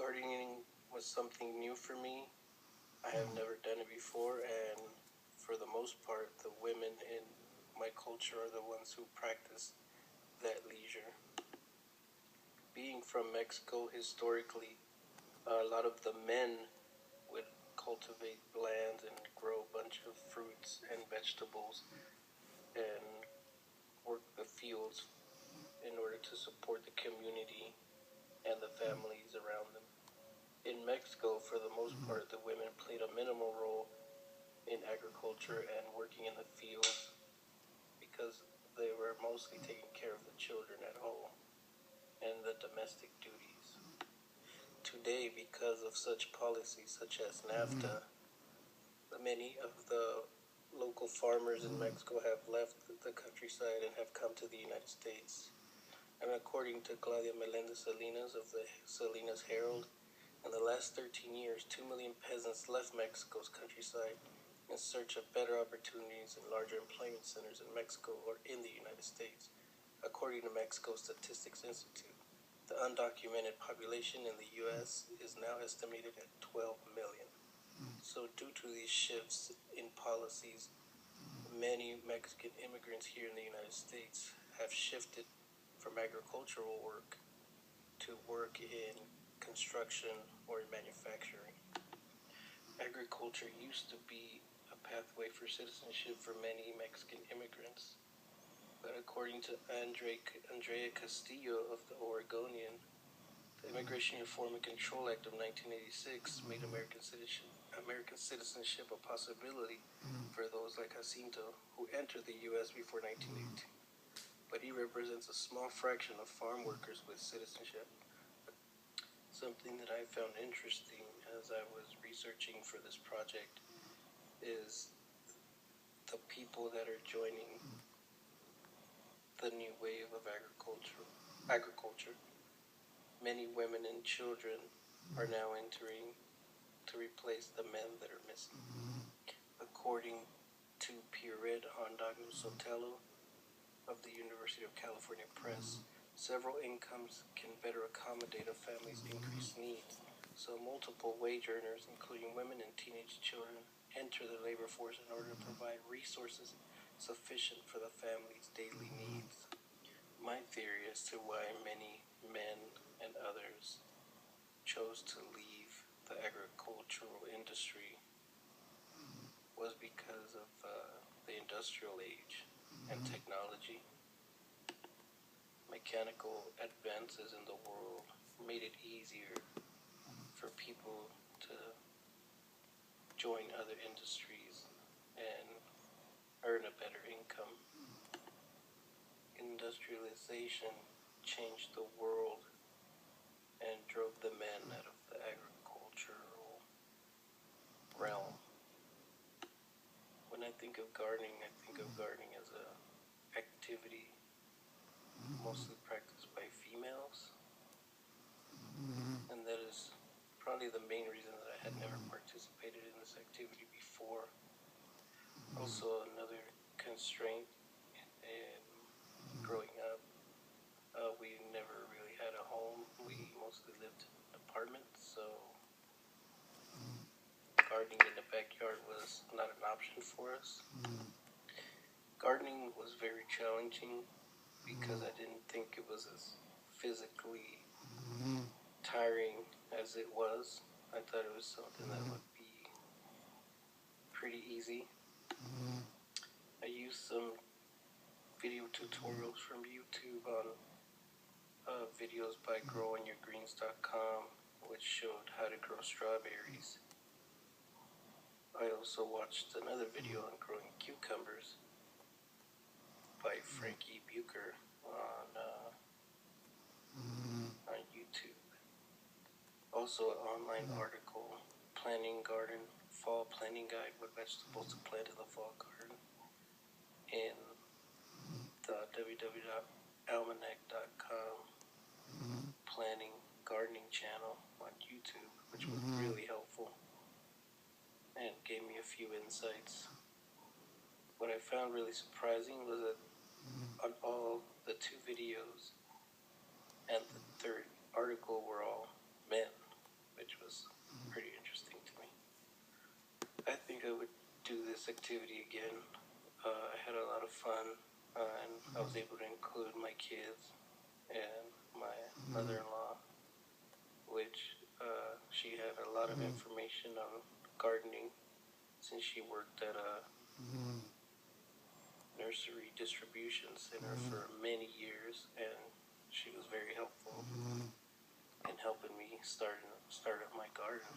Gardening was something new for me. I have never done it before, and for the most part, the women in my culture are the ones who practice that leisure. Being from Mexico, historically, a lot of the men would cultivate land and grow a bunch of fruits and vegetables and work the fields in order to support the community and the families around them. In Mexico, for the most part, the women played a minimal role in agriculture and working in the fields because they were mostly taking care of the children at home and the domestic duties. Today, because of such policies such as NAFTA, many of the local farmers in Mexico have left the countryside and have come to the United States. And according to Claudia Melendez Salinas of the Salinas Herald, in the last 13 years, 2 million peasants left Mexico's countryside in search of better opportunities and larger employment centers in Mexico or in the United States. According to Mexico Statistics Institute, the undocumented population in the U.S. is now estimated at 12 million. So due to these shifts in policies, many Mexican immigrants here in the United States have shifted from agricultural work to work in construction or in manufacturing. Agriculture used to be a pathway for citizenship for many Mexican immigrants, but according to Andrea Castillo of the Oregonian, the Immigration Reform and Control Act of 1986 made American citizenship a possibility for those like Jacinto who entered the U.S. before 1982, but he represents a small fraction of farm workers with citizenship. Something that I found interesting as I was researching for this project is the people that are joining the new wave of agriculture. Many women and children are now entering to replace the men that are missing. According to Pierre Hondagno Sotelo of the University of California Press, several incomes can better accommodate a family's increased needs, so multiple wage earners, including women and teenage children, enter the labor force in order to provide resources sufficient for the family's daily needs. My theory as to why many men and others chose to leave the agricultural industry was because of the industrial age and technology. Mechanical advances in the world made it easier for people to join other industries and earn a better income. Industrialization changed the world and drove the men out of the agricultural realm. When I think of gardening, I think of gardening as a activity mostly practiced by females, and that is probably the main reason that I had never participated in this activity before. Also, another constraint in growing up, we never really had a home. We mostly lived in apartments, so gardening in the backyard was not an option for us. Gardening was very challenging because I didn't think it was as physically tiring as it was. I thought it was something that would be pretty easy. I used some video tutorials from YouTube on videos by growonyourgreens.com, which showed how to grow strawberries. I also watched another video on growing cucumbers by Frankie Bucher on YouTube. Also an online article, Planting Garden, Fall Planting Guide, what vegetables to plant in the fall garden, in the www.almanac.com planning gardening channel on YouTube, which was really helpful and gave me a few insights. What I found really surprising was that on all the two videos and the third article were all men. activity again. I had a lot of fun, and I was able to include my kids and my mother-in-law, which she had a lot of information on gardening since she worked at a nursery distribution center for many years, and she was very helpful in helping me start up my garden.